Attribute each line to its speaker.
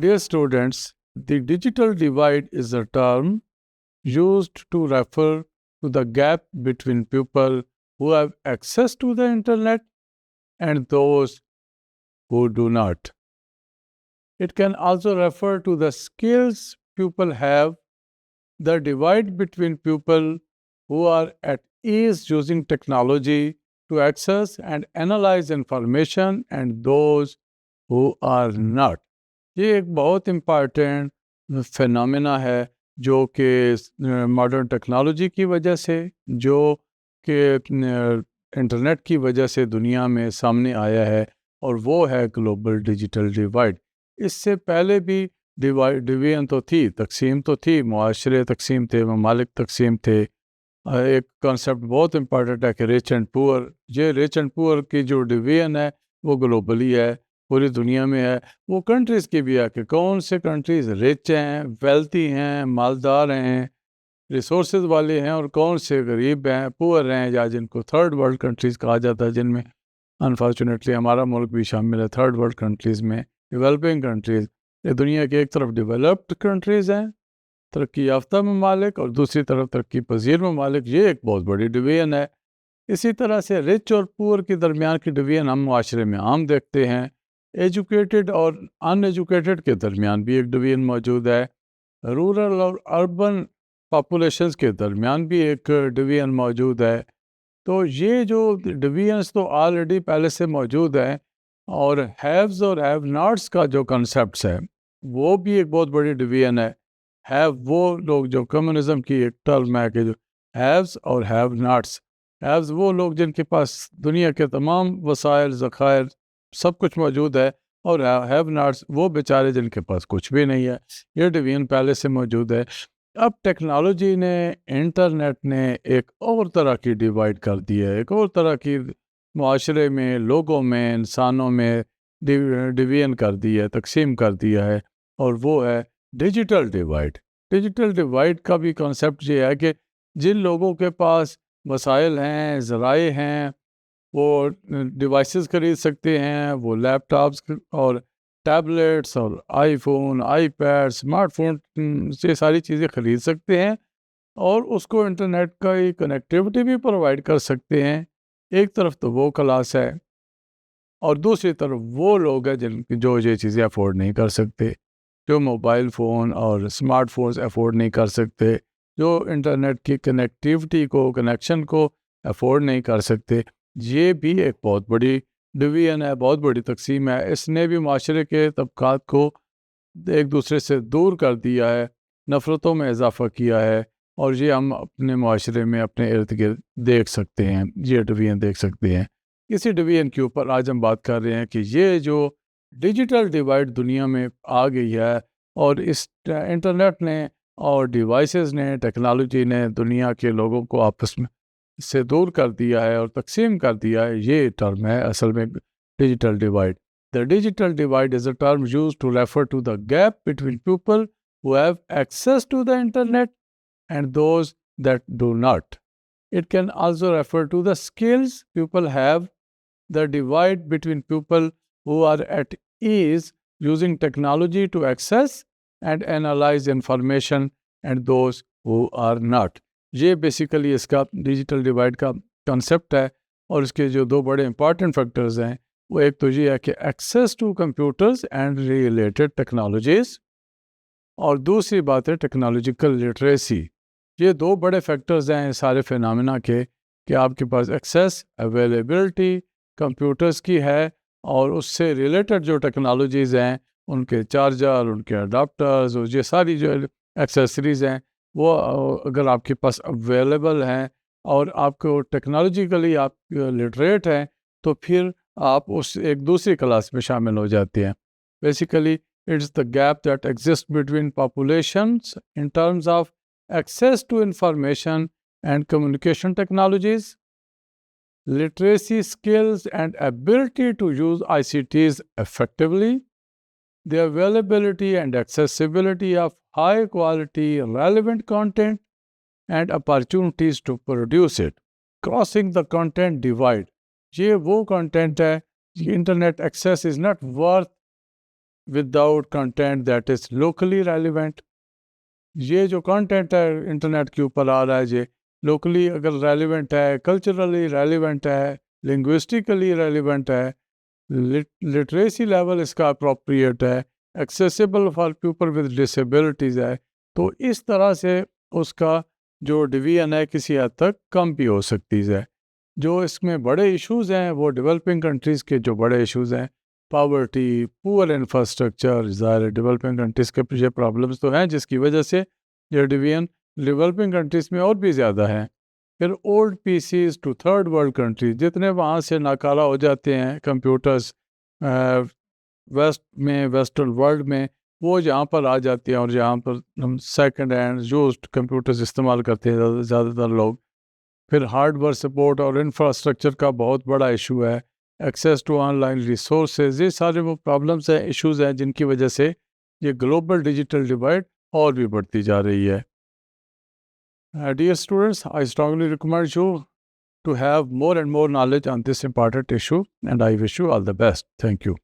Speaker 1: Dear students, the digital divide is a term used to refer to the gap between people who have access to the internet and those who do not. It can also refer to the skills people have, the divide between people who are at ease using technology to access and analyze information and those who are not. یہ ایک بہت important phenomena ہے جو کہ modern technology کی وجہ سے جو کہ انٹرنیٹ کی وجہ سے دنیا میں سامنے آیا ہے، اور وہ ہے گلوبل ڈیجیٹل ڈیوائڈ۔ اس سے پہلے بھی ڈویژن تو تھی، تقسیم تو تھی، معاشرے تقسیم تھے، ممالک تقسیم تھے۔ ایک کانسیپٹ بہت امپارٹنٹ ہے کہ ریچ اینڈ پور۔ یہ ریچ اینڈ پور کی جو ڈویژن ہے وہ گلوبلی ہے، پوری دنیا میں ہے۔ وہ کنٹریز کی بھی ہے کہ کون سے کنٹریز رچ ہیں، ویلتھی ہیں، مالدار ہیں، ریسورسز والے ہیں، اور کون سے غریب ہیں، پور ہیں، یا جن کو تھرڈ ورلڈ کنٹریز کہا جاتا ہے، جن میں انفارچونیٹلی ہمارا ملک بھی شامل ہے تھرڈ ورلڈ کنٹریز میں۔ ڈیولپنگ کنٹریز، یہ دنیا کی ایک طرف ڈیولپڈ کنٹریز ہیں، ترقی یافتہ ممالک، اور دوسری طرف ترقی پذیر ممالک۔ یہ ایک بہت بڑی ڈویژن ہے۔ اسی طرح سے رچ اور پور کے درمیان کی ڈویژن ہم معاشرے میں عام دیکھتے ہیں۔ ایجوکیٹڈ اور ان ایجوکیٹڈ کے درمیان بھی ایک ڈویژن موجود ہے۔ رورل اور اربن پاپولیشنز کے درمیان بھی ایک ڈویژن موجود ہے۔ تو یہ جو ڈویژنس تو آلریڈی پہلے سے موجود ہیں، اور ہیوز اور ہیو ناٹس کا جو کنسیپٹس ہے وہ بھی ایک بہت بڑی ڈویژن ہے۔ ہیو وہ لوگ جو کمیونزم کی ایک ٹرم ہے کہ جو ہیوز اور ہیو ناٹس۔ ہیوز وہ لوگ جن کے پاس دنیا کے تمام وسائل، ذخائر، سب کچھ موجود ہے، اور ہیو ناٹس وہ بیچارے جن کے پاس کچھ بھی نہیں ہے۔ یہ ڈویژن پہلے سے موجود ہے۔ اب ٹیکنالوجی نے، انٹرنیٹ نے ایک اور طرح کی ڈیوائڈ کر دی ہے، ایک اور طرح کی معاشرے میں، لوگوں میں، انسانوں میں ڈویژن کر دی ہے، تقسیم کر دیا ہے، اور وہ ہے ڈیجیٹل ڈیوائڈ۔ ڈیجیٹل ڈیوائڈ کا بھی کانسیپٹ یہ ہے کہ جن لوگوں کے پاس وسائل ہیں، ذرائع ہیں، وہ ڈیوائسز خرید سکتے ہیں، وہ لیپ ٹاپس اور ٹیبلیٹس اور iPhone, iPad, smartphone, یہ ساری چیزیں خرید سکتے ہیں، اور اس کو انٹرنیٹ کا کنیکٹیوٹی بھی پرووائڈ کر سکتے ہیں۔ ایک طرف تو وہ کلاس ہے، اور دوسری طرف وہ لوگ ہیں جو یہ چیزیں افورڈ نہیں کر سکتے، جو موبائل فون اور اسمارٹ فونز افورڈ نہیں کر سکتے، جو انٹرنیٹ کی کنیکٹیوٹی کو، کنیکشن کو افورڈ نہیں کر سکتے۔ یہ بھی ایک بہت بڑی ڈویژن ہے، بہت بڑی تقسیم ہے۔ اس نے بھی معاشرے کے طبقات کو ایک دوسرے سے دور کر دیا ہے، نفرتوں میں اضافہ کیا ہے، اور یہ ہم اپنے معاشرے میں اپنے ارد گرد دیکھ سکتے ہیں، یہ ڈویژن دیکھ سکتے ہیں۔ اسی ڈویژن کے اوپر آج ہم بات کر رہے ہیں کہ یہ جو ڈیجیٹل ڈیوائڈ دنیا میں آ گئی ہے، اور اس انٹرنیٹ نے اور ڈیوائسز نے، ٹیکنالوجی نے دنیا کے لوگوں کو آپس میں سے دور کر دیا ہے اور تقسیم کر دیا ہے، یہ ٹرم ہے اصل میں digital divide. The digital divide is a term used to refer to the gap between people who have access to the internet and those that do not. It can also refer to the skills people have, the divide between people who are at ease using technology to access and analyze information and those who are not. یہ basically اس کا digital divide کا concept ہے، اور اس کے جو دو بڑے important factors ہیں وہ ایک تو یہ ہے کہ access two computers and related technologies, اور دوسری بات ہے ٹیکنالوجیکل لٹریسی۔ یہ دو بڑے فیکٹرز ہیں سارے فینامنا کے، کہ آپ کے پاس ایکسیس، اویلیبلٹی کمپیوٹرز کی ہے، اور اس سے ریلیٹڈ جو ٹیکنالوجیز ہیں، ان کے چارجر، ان کے اڈاپٹرز، اور یہ ساری جو ایکسیسریز ہیں، وہ اگر آپ کے پاس اویلیبل ہیں اور آپ کو ٹیکنالوجیکلی آپ لٹریٹ ہیں، تو پھر آپ اس ایک دوسری کلاس میں شامل ہو جاتے ہیں۔ Basically it's the gap that exist between populations in terms of access to information and communication technologies, literacy skills and ability to use ICTs effectively, the availability and accessibility of high quality relevant content and opportunities to produce it. Crossing the content divide. یہ وہ content ہے، internet access is not worth without content that is locally relevant. یہ جو content ہے internet کے اوپر آ رہا ہے یہ لوکلی اگر ریلیونٹ ہے، کلچرلی ریلیونٹ ہے، لنگوسٹیکلی ریلیونٹ ہے، لٹریسی لیول اس کا اپروپریٹ ہے، accessible for people with disabilities ہے، تو اس طرح سے اس کا جو ڈویژن ہے کسی حد تک کم بھی ہو سکتی ہے۔ جو اس میں بڑے ایشوز ہیں وہ ڈیولپنگ کنٹریز کے جو بڑے ایشوز ہیں، پاورٹی، پور انفراسٹرکچر، ظاہر ڈیولپنگ کنٹریز کے پیچھے پرابلمس تو ہیں جس کی وجہ سے یہ ڈویژن ڈیولپنگ کنٹریز میں اور بھی زیادہ ہیں۔ پھر old P Cs to third world countries, جتنے وہاں سے ناکارہ ہو جاتے ہیں کمپیوٹرز ویسٹ میں، ویسٹرن ورلڈ میں، وہ یہاں پر آ جاتے ہیں اور یہاں پر ہم سیکنڈ ہینڈ یوزڈ کمپیوٹرز استعمال کرتے ہیں زیادہ تر لوگ۔ پھر ہارڈ ویئر سپورٹ اور انفراسٹرکچر کا بہت بڑا ایشو ہے، access to online resources, یہ سارے وہ پرابلمس ہیں، ایشوز ہیں جن کی وجہ سے یہ گلوبل ڈیجیٹل ڈیوائڈ اور بھی بڑھتی جا رہی ہے۔ Dear students, I strongly recommend you to have more and more knowledge on this important issue, and I wish you all the best. Thank you.